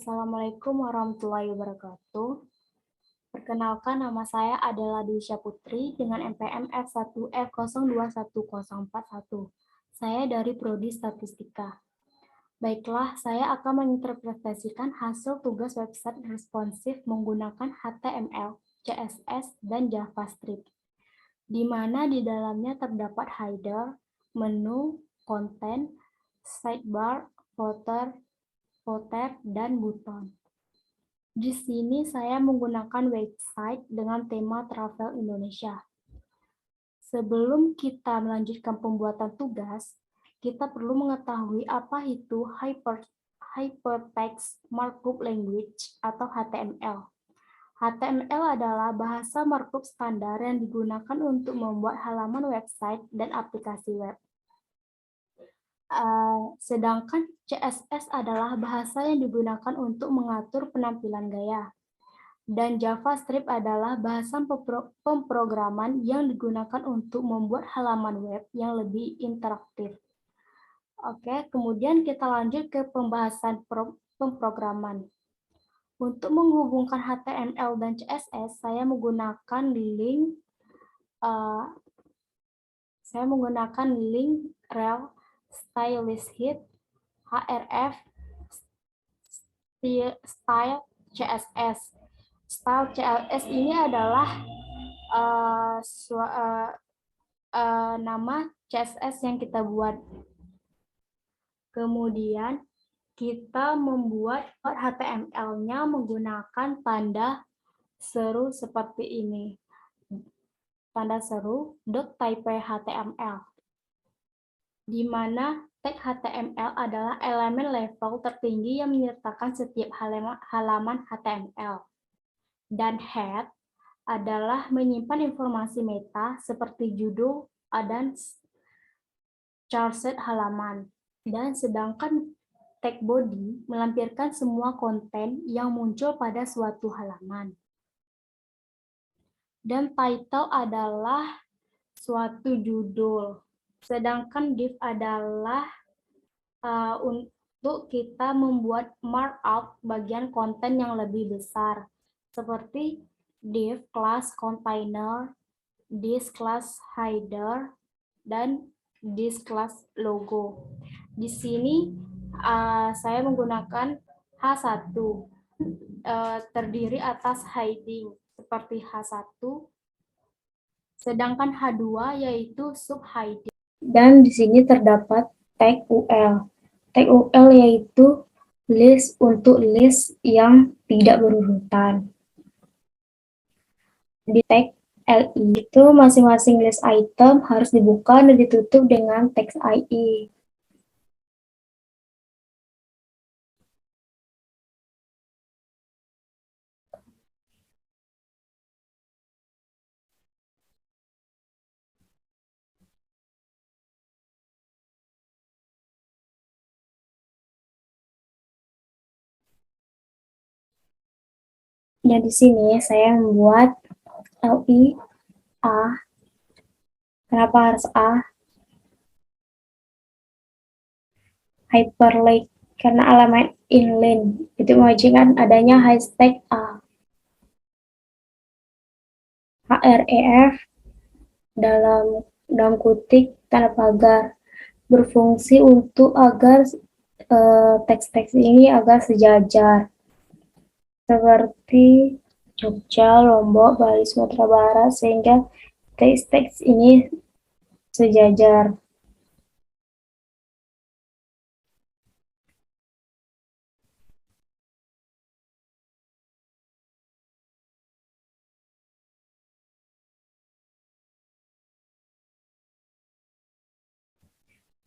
Assalamualaikum warahmatullahi wabarakatuh. Perkenalkan, nama saya adalah Disha Putri dengan NPM F1F021041. Saya dari Prodi Statistika. Baiklah, saya akan menginterpretasikan hasil tugas website responsif menggunakan HTML, CSS, dan JavaScript, di mana di dalamnya terdapat header, menu, konten, sidebar, footer, dan buton. Di sini saya menggunakan website dengan tema Travel Indonesia. Sebelum kita melanjutkan pembuatan tugas, kita perlu mengetahui apa itu Hypertext Markup Language atau HTML. HTML adalah bahasa markup standar yang digunakan untuk membuat halaman website dan aplikasi web. Sedangkan CSS adalah bahasa yang digunakan untuk mengatur penampilan gaya. Dan JavaScript adalah bahasa pemrograman yang digunakan untuk membuat halaman web yang lebih interaktif. Oke, kemudian kita lanjut ke pembahasan pemrograman. Untuk menghubungkan HTML dan CSS, saya menggunakan link rel stylesheet href style CSS. Style CSS ini adalah nama CSS yang kita buat. Kemudian kita membuat HTML-nya menggunakan tanda seru seperti ini. Tanda seru .type.html, di mana tag HTML adalah elemen level tertinggi yang menyertakan setiap halaman HTML. Dan head adalah menyimpan informasi meta seperti judul dan charset halaman. Dan sedangkan tag body melampirkan semua konten yang muncul pada suatu halaman. Dan title adalah suatu judul. Sedangkan div adalah untuk kita membuat markup bagian konten yang lebih besar, seperti div class container, this class header, dan this class logo. Di sini saya menggunakan H1, terdiri atas heading seperti H1, sedangkan H2 yaitu subheading. Dan di sini terdapat tag UL. Tag UL yaitu list untuk list yang tidak berurutan. Di tag LI itu masing-masing list item harus dibuka dan ditutup dengan teks IE. Dan di sini saya membuat LI A. Kenapa harus A? Hyperlink karena elemen inline itu mewajibkan adanya hashtag A. href dalam kutip tanda pagar berfungsi untuk agar teks-teks ini agar sejajar, seperti Jogja, Lombok, Bali, Sumatera Barat, sehingga teks-teks ini sejajar.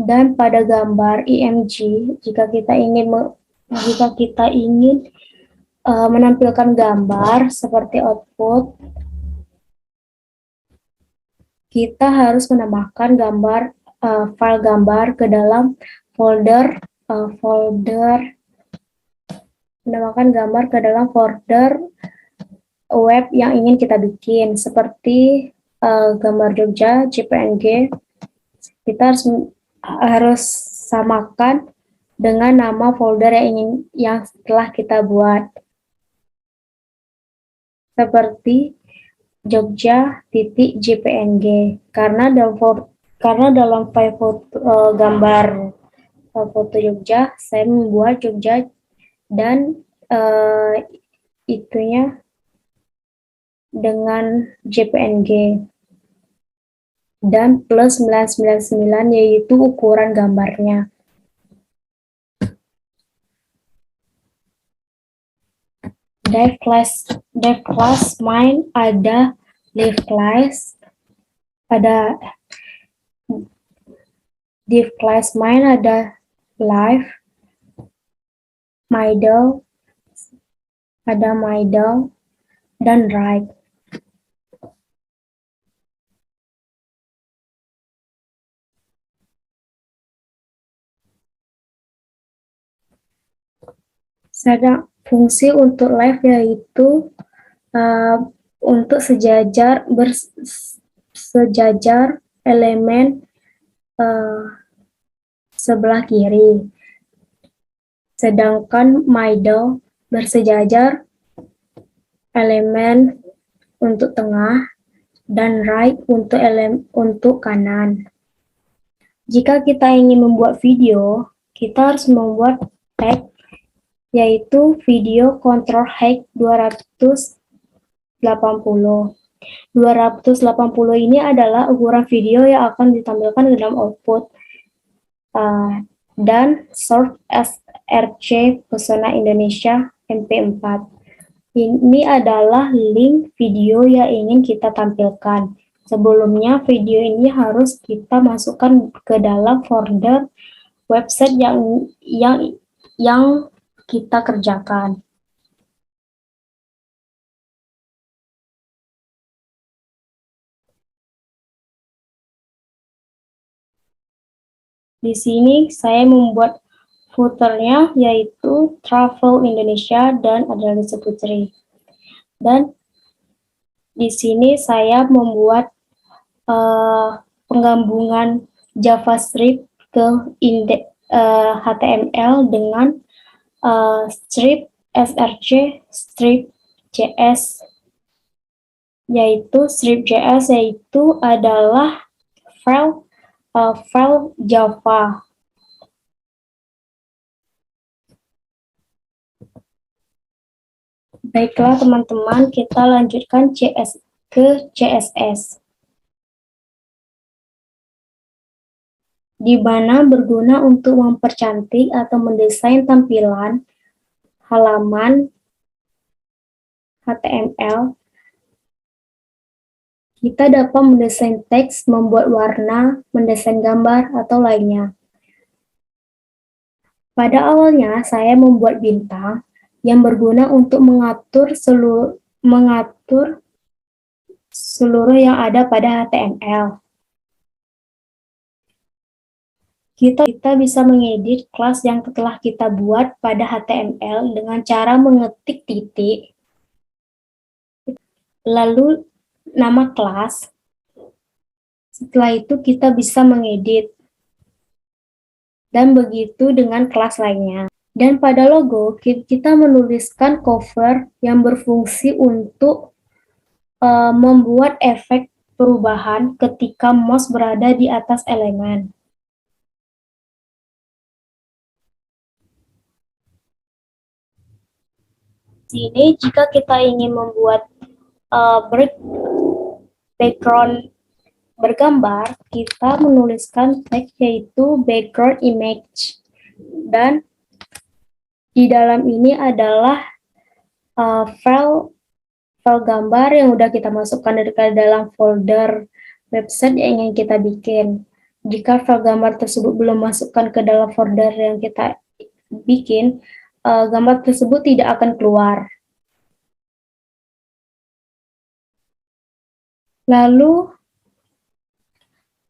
Dan pada gambar IMG, jika kita ingin menampilkan gambar seperti output, kita harus menambahkan file gambar ke dalam folder web yang ingin kita bikin, seperti gambar Jogja, JPNG. Kita harus samakan dengan nama folder yang telah kita buat, seperti Jogja.jpng, karena dalam file gambar foto Jogja, saya membuat Jogja dan itunya dengan JPNG dan plus 999, yaitu ukuran gambarnya. Div class main ada live class, ada div class main ada live, middle, ada middle, dan right. Sedang fungsi untuk live yaitu untuk sejajar elemen sebelah kiri, sedangkan middle bersejajar elemen untuk tengah, dan right untuk kanan. Jika kita ingin membuat video, kita harus membuat tag, yaitu video control height 280. 280 ini adalah ukuran video yang akan ditampilkan ke dalam output. Dan source SRC Pesona Indonesia MP4. Ini adalah link video yang ingin kita tampilkan. Sebelumnya, video ini harus kita masukkan ke dalam folder website yang kita kerjakan. Di sini saya membuat footernya, yaitu Travel Indonesia dan Adalisa Putri. Dan di sini saya membuat penggabungan JavaScript ke HTML dengan strip src strip js, yaitu strip js adalah file Java. Baiklah teman-teman, kita lanjutkan ke CSS. Di mana berguna untuk mempercantik atau mendesain tampilan halaman HTML. Kita dapat mendesain teks, membuat warna, mendesain gambar, atau lainnya. Pada awalnya, saya membuat bintang yang berguna untuk mengatur seluruh yang ada pada HTML. Kita bisa mengedit kelas yang telah kita buat pada HTML dengan cara mengetik titik, lalu nama kelas. Setelah itu kita bisa mengedit. Dan begitu dengan kelas lainnya. Dan pada logo, kita menuliskan cover yang berfungsi untuk membuat efek perubahan ketika mouse berada di atas elemen. Sini jika kita ingin membuat background bergambar, kita menuliskan tag yaitu background image, dan di dalam ini adalah file gambar yang udah kita masukkan ke dalam folder website yang ingin kita bikin. Jika file gambar tersebut belum masukkan ke dalam folder yang kita bikin, gambar tersebut tidak akan keluar. Lalu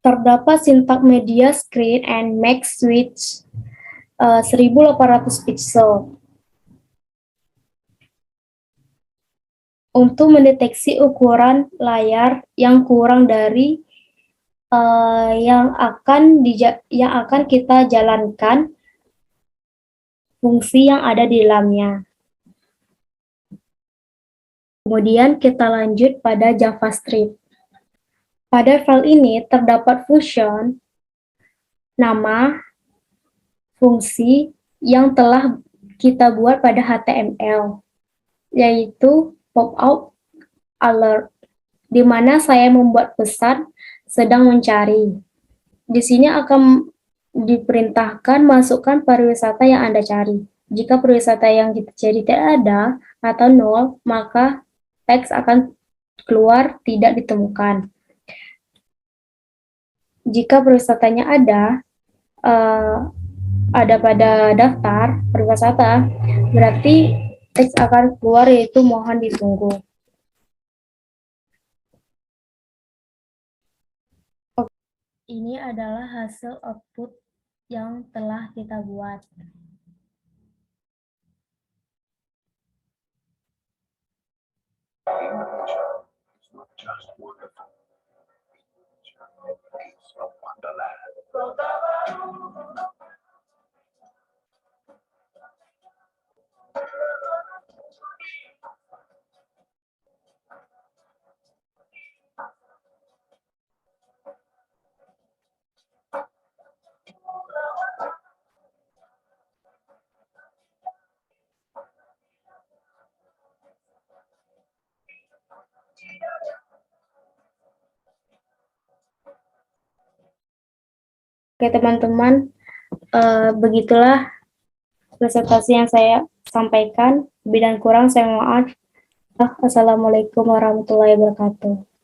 terdapat sintak media screen and max width 1800 pixel untuk mendeteksi ukuran layar yang kurang dari yang akan kita jalankan fungsi yang ada di dalamnya. Kemudian kita lanjut pada JavaScript. Pada file ini terdapat function, nama, fungsi yang telah kita buat pada HTML, yaitu pop-up alert, di mana saya membuat pesan sedang mencari. Di sini akan diperintahkan masukkan pariwisata yang Anda cari. Jika pariwisata yang kita cari tidak ada atau nol, maka teks akan keluar tidak ditemukan. Jika pariwisatanya ada pada daftar pariwisata, berarti teks akan keluar yaitu mohon ditunggu. Ini adalah hasil output yang telah kita buat. Oke teman-teman, begitulah presentasi yang saya sampaikan. Lebih dan kurang saya mohon maaf. Assalamualaikum warahmatullahi wabarakatuh.